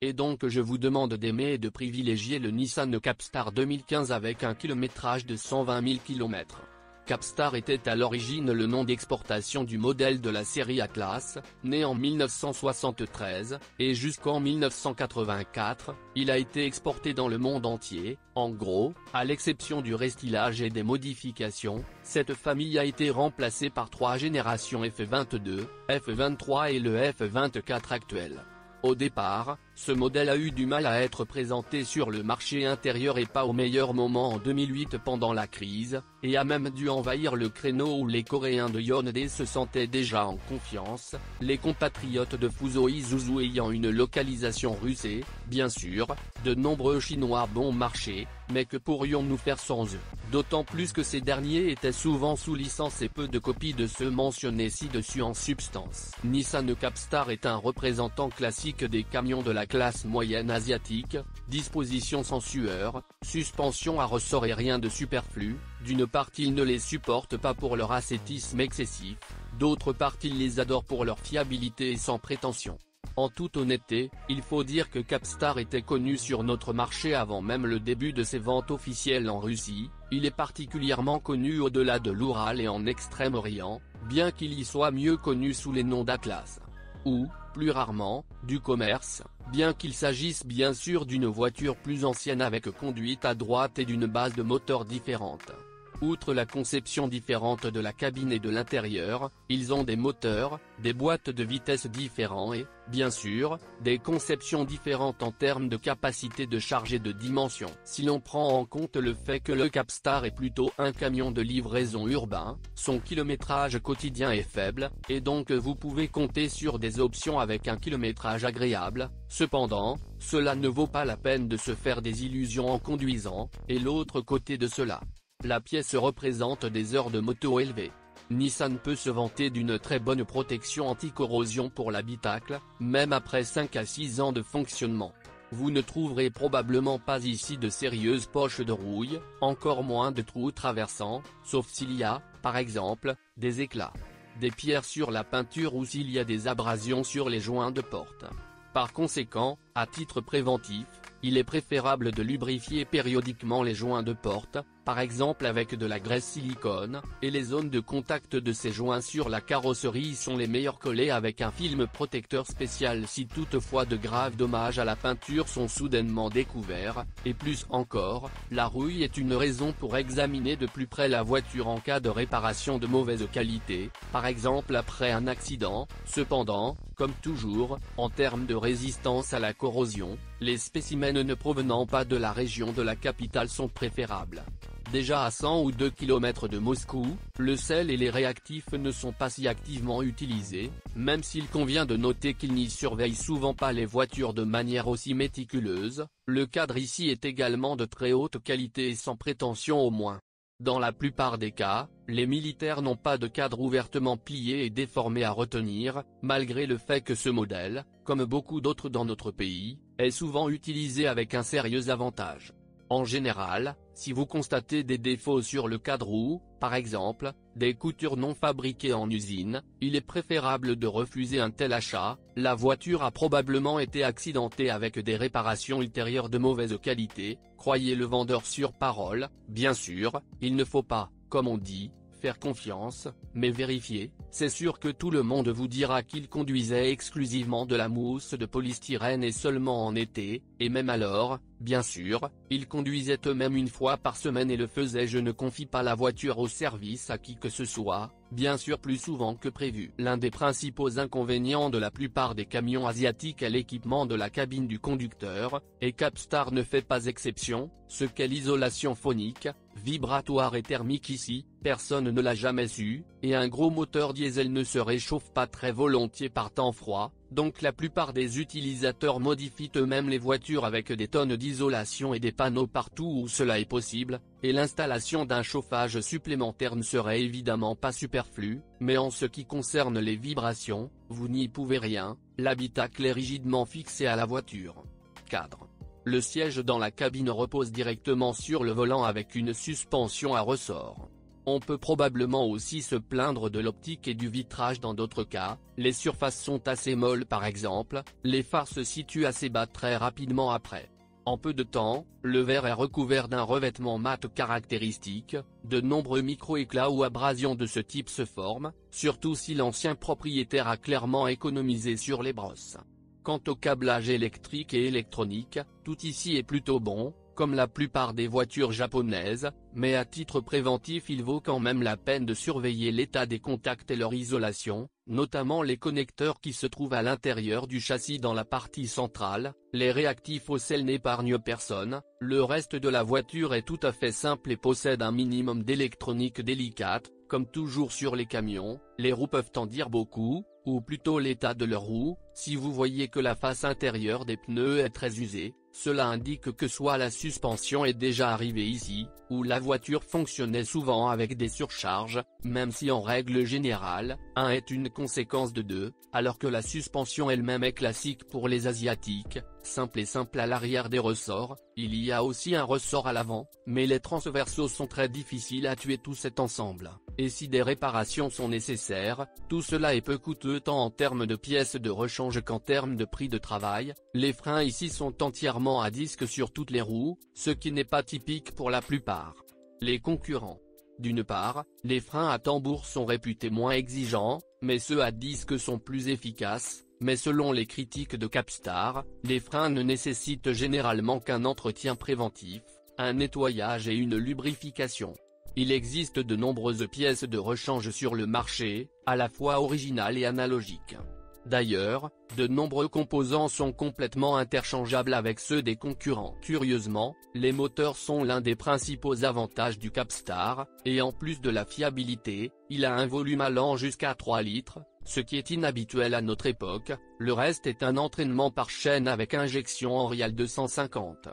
Et donc je vous demande d'aimer et de privilégier le Nissan Capstar 2015 avec un kilométrage de 120 000 km. Capstar était à l'origine le nom d'exportation du modèle de la série Atlas, né en 1973, et jusqu'en 1984, il a été exporté dans le monde entier. En gros, à l'exception du restylage et des modifications, cette famille a été remplacée par 3 générations F22, F23 et le F24 actuel. Au départ, ce modèle a eu du mal à être présenté sur le marché intérieur et pas au meilleur moment en 2008 pendant la crise, et a même dû envahir le créneau où les Coréens de Hyundai se sentaient déjà en confiance, les compatriotes de Fuso Isuzu ayant une localisation russe et, bien sûr, de nombreux Chinois bon marché, mais que pourrions-nous faire sans eux, d'autant plus que ces derniers étaient souvent sous licence et peu de copies de ceux mentionnés ci-dessus en substance. Nissan Capstar est un représentant classique des camions de la classe moyenne asiatique, disposition sans sueur, suspension à ressort et rien de superflu. D'une part ils ne les supportent pas pour leur ascétisme excessif, d'autre part ils les adorent pour leur fiabilité et sans prétention. En toute honnêteté, il faut dire que Capstar était connu sur notre marché avant même le début de ses ventes officielles en Russie. Il est particulièrement connu au-delà de l'Oural et en Extrême-Orient, bien qu'il y soit mieux connu sous les noms d'Atlas. Ou, plus rarement, du commerce, bien qu'il s'agisse bien sûr d'une voiture plus ancienne avec conduite à droite et d'une base de moteur différente. Outre la conception différente de la cabine et de l'intérieur, ils ont des moteurs, des boîtes de vitesse différents et, bien sûr, des conceptions différentes en termes de capacité de charge et de dimension. Si l'on prend en compte le fait que le Capstar est plutôt un camion de livraison urbain, son kilométrage quotidien est faible, et donc vous pouvez compter sur des options avec un kilométrage agréable. Cependant, cela ne vaut pas la peine de se faire des illusions en conduisant, et l'autre côté de cela. La pièce représente des heures de moto élevées. Nissan peut se vanter d'une très bonne protection anti-corrosion pour l'habitacle, même après 5 à 6 ans de fonctionnement. Vous ne trouverez probablement pas ici de sérieuses poches de rouille, encore moins de trous traversants, sauf s'il y a, par exemple, des éclats, des pierres sur la peinture ou s'il y a des abrasions sur les joints de porte. Par conséquent, à titre préventif, il est préférable de lubrifier périodiquement les joints de porte, par exemple avec de la graisse silicone, et les zones de contact de ces joints sur la carrosserie sont les meilleures collées avec un film protecteur spécial si toutefois de graves dommages à la peinture sont soudainement découverts, et plus encore, la rouille est une raison pour examiner de plus près la voiture en cas de réparation de mauvaise qualité, par exemple après un accident. Cependant, comme toujours, en termes de résistance à la corrosion, les spécimens ne provenant pas de la région de la capitale sont préférables. Déjà à 100 ou 2 km de Moscou, le sel et les réactifs ne sont pas si activement utilisés, même s'il convient de noter qu'ils n'y surveillent souvent pas les voitures de manière aussi méticuleuse. Le cadre ici est également de très haute qualité et sans prétention au moins. Dans la plupart des cas, les militaires n'ont pas de cadre ouvertement plié et déformé à retenir, malgré le fait que ce modèle, comme beaucoup d'autres dans notre pays, est souvent utilisé avec un sérieux avantage. En général, si vous constatez des défauts sur le cadre ou, par exemple, des coutures non fabriquées en usine, il est préférable de refuser un tel achat. La voiture a probablement été accidentée avec des réparations ultérieures de mauvaise qualité. Croyez le vendeur sur parole. Bien sûr, il ne faut pas, comme on dit, faire confiance, mais vérifier. C'est sûr que tout le monde vous dira qu'il conduisait exclusivement de la mousse de polystyrène et seulement en été, et même alors, bien sûr, ils conduisaient eux-mêmes une fois par semaine et le faisaient. Je ne confie pas la voiture au service à qui que ce soit, bien sûr plus souvent que prévu. L'un des principaux inconvénients de la plupart des camions asiatiques est l'équipement de la cabine du conducteur, et Capstar ne fait pas exception. Ce qu'est l'isolation phonique, vibratoire et thermique ici, personne ne l'a jamais su, et un gros moteur diesel ne se réchauffe pas très volontiers par temps froid, donc la plupart des utilisateurs modifient eux-mêmes les voitures avec des tonnes d'isolation et des panneaux partout où cela est possible, et l'installation d'un chauffage supplémentaire ne serait évidemment pas superflue, mais en ce qui concerne les vibrations, vous n'y pouvez rien, l'habitacle est rigidement fixé à la voiture. Cadre. Le siège dans la cabine repose directement sur le volant avec une suspension à ressort. On peut probablement aussi se plaindre de l'optique et du vitrage dans d'autres cas, les surfaces sont assez molles par exemple, les phares se situent assez bas très rapidement après. En peu de temps, le verre est recouvert d'un revêtement mat caractéristique, de nombreux micro-éclats ou abrasions de ce type se forment, surtout si l'ancien propriétaire a clairement économisé sur les brosses. Quant au câblage électrique et électronique, tout ici est plutôt bon, comme la plupart des voitures japonaises, mais à titre préventif il vaut quand même la peine de surveiller l'état des contacts et leur isolation, notamment les connecteurs qui se trouvent à l'intérieur du châssis dans la partie centrale. Les réactifs au sel n'épargnent personne, le reste de la voiture est tout à fait simple et possède un minimum d'électronique délicate, comme toujours sur les camions. Les roues peuvent en dire beaucoup, ou plutôt l'état de leurs roues. Si vous voyez que la face intérieure des pneus est très usée, cela indique que soit la suspension est déjà arrivée ici, ou la voiture fonctionnait souvent avec des surcharges, même si en règle générale, un est une conséquence de deux, alors que la suspension elle-même est classique pour les asiatiques, simple à l'arrière des ressorts. Il y a aussi un ressort à l'avant, mais les transversaux sont très difficiles à tuer tout cet ensemble, et si des réparations sont nécessaires, tout cela est peu coûteux tant en termes de pièces de rechange qu'en termes de prix de travail. Les freins ici sont entièrement à disque sur toutes les roues, ce qui n'est pas typique pour la plupart. Les concurrents. D'une part, les freins à tambour sont réputés moins exigeants, mais ceux à disque sont plus efficaces, mais selon les critiques de Capstar, les freins ne nécessitent généralement qu'un entretien préventif, un nettoyage et une lubrification. Il existe de nombreuses pièces de rechange sur le marché, à la fois originales et analogiques. D'ailleurs, de nombreux composants sont complètement interchangeables avec ceux des concurrents. Curieusement, les moteurs sont l'un des principaux avantages du Capstar, et en plus de la fiabilité, il a un volume allant jusqu'à 3 litres, ce qui est inhabituel à notre époque. Le reste est un entraînement par chaîne avec injection en Real 250.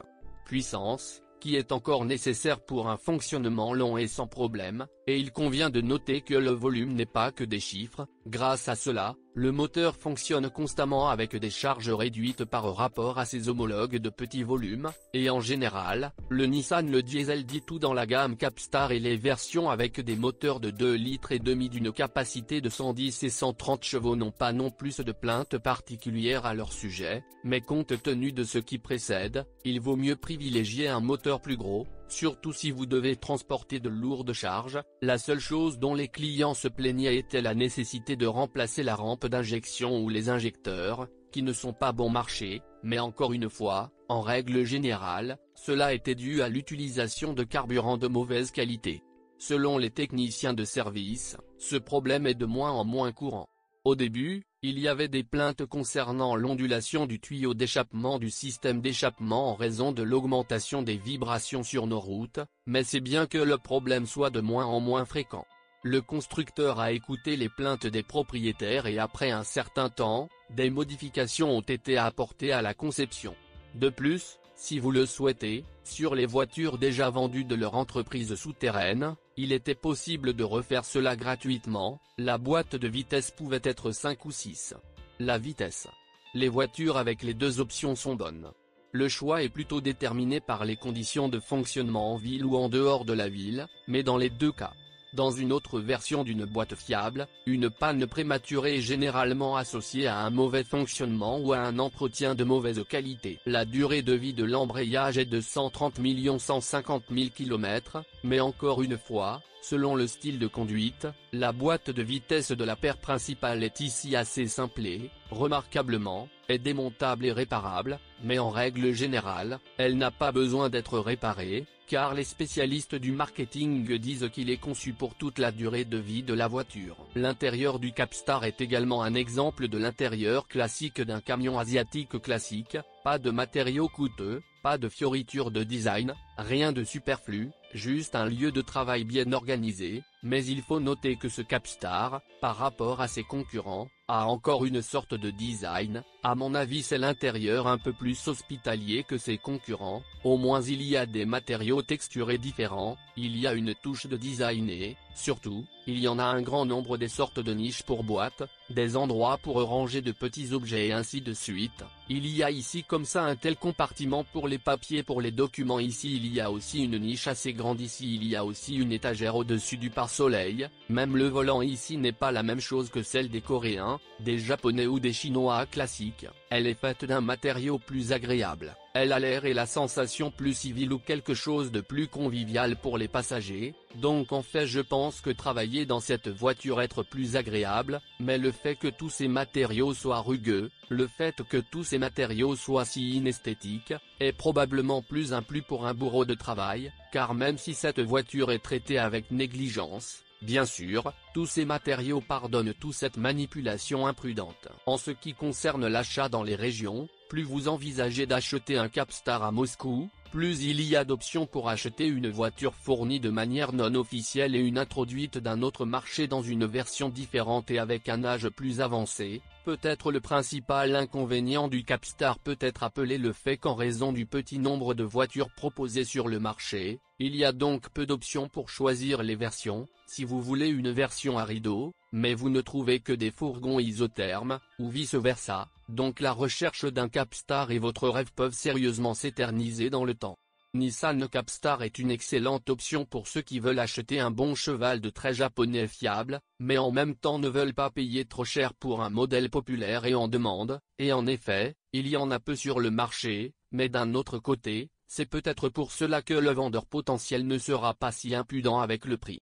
Puissance, qui est encore nécessaire pour un fonctionnement long et sans problème, et il convient de noter que le volume n'est pas que des chiffres. Grâce à cela, le moteur fonctionne constamment avec des charges réduites par rapport à ses homologues de petit volume, et en général, le Nissan le diesel dit tout dans la gamme Capstar et les versions avec des moteurs de 2,5 litres d'une capacité de 110 et 130 chevaux n'ont pas non plus de plainte particulière à leur sujet, mais compte tenu de ce qui précède, il vaut mieux privilégier un moteur plus gros, surtout si vous devez transporter de lourdes charges. La seule chose dont les clients se plaignaient était la nécessité de remplacer la rampe d'injection ou les injecteurs, qui ne sont pas bon marché, mais encore une fois, en règle générale, cela était dû à l'utilisation de carburant de mauvaise qualité. Selon les techniciens de service, ce problème est de moins en moins courant. Au début, il y avait des plaintes concernant l'ondulation du tuyau d'échappement du système d'échappement en raison de l'augmentation des vibrations sur nos routes, mais c'est bien que le problème soit de moins en moins fréquent. Le constructeur a écouté les plaintes des propriétaires et après un certain temps, des modifications ont été apportées à la conception. De plus, si vous le souhaitez, sur les voitures déjà vendues de leur entreprise souterraine, il était possible de refaire cela gratuitement. La boîte de vitesse pouvait être 5 ou 6. La vitesse. Les voitures avec les deux options sont bonnes. Le choix est plutôt déterminé par les conditions de fonctionnement en ville ou en dehors de la ville, mais dans les deux cas. Dans une autre version d'une boîte fiable, une panne prématurée est généralement associée à un mauvais fonctionnement ou à un entretien de mauvaise qualité. La durée de vie de l'embrayage est de 130 150 000 km, mais encore une fois, selon le style de conduite, la boîte de vitesse de la paire principale est ici assez simplée, remarquablement, est démontable et réparable, mais en règle générale, elle n'a pas besoin d'être réparée, car les spécialistes du marketing disent qu'il est conçu pour toute la durée de vie de la voiture. L'intérieur du Capstar est également un exemple de l'intérieur classique d'un camion asiatique classique, pas de matériaux coûteux, pas de fioritures de design, rien de superflu, juste un lieu de travail bien organisé, mais il faut noter que ce Capstar, par rapport à ses concurrents, a encore une sorte de design. À mon avis c'est l'intérieur un peu plus hospitalier que ses concurrents, au moins il y a des matériaux texturés différents, il y a une touche de design et, surtout, il y en a un grand nombre des sortes de niches pour boîtes, des endroits pour ranger de petits objets et ainsi de suite. Il y a ici comme ça un tel compartiment pour les papiers, pour les documents, ici il y a aussi une niche assez grande, ici il y a aussi une étagère au-dessus du pare-soleil, même le volant ici n'est pas la même chose que celle des Coréens, des Japonais ou des Chinois classiques, elle est faite d'un matériau plus agréable, elle a l'air et la sensation plus civile ou quelque chose de plus convivial pour les passagers, donc en fait je pense que travailler dans cette voiture être plus agréable, mais le fait que tous ces matériaux soient rugueux, le fait que tous ces matériaux soient si inesthétiques, est probablement plus un plus pour un bourreau de travail, car même si cette voiture est traitée avec négligence, bien sûr, tous ces matériaux pardonnent toute cette manipulation imprudente. En ce qui concerne l'achat dans les régions, plus vous envisagez d'acheter un Capstar à Moscou, plus il y a d'options pour acheter une voiture fournie de manière non officielle et une introduite d'un autre marché dans une version différente et avec un âge plus avancé. Peut-être le principal inconvénient du Capstar peut être appelé le fait qu'en raison du petit nombre de voitures proposées sur le marché, il y a donc peu d'options pour choisir les versions. Si vous voulez une version à rideau, mais vous ne trouvez que des fourgons isothermes, ou vice-versa, donc la recherche d'un Capstar et votre rêve peuvent sérieusement s'éterniser dans le temps. Nissan Capstar est une excellente option pour ceux qui veulent acheter un bon cheval de trait japonais fiable, mais en même temps ne veulent pas payer trop cher pour un modèle populaire et en demande, et en effet, il y en a peu sur le marché, mais d'un autre côté, c'est peut-être pour cela que le vendeur potentiel ne sera pas si impudent avec le prix.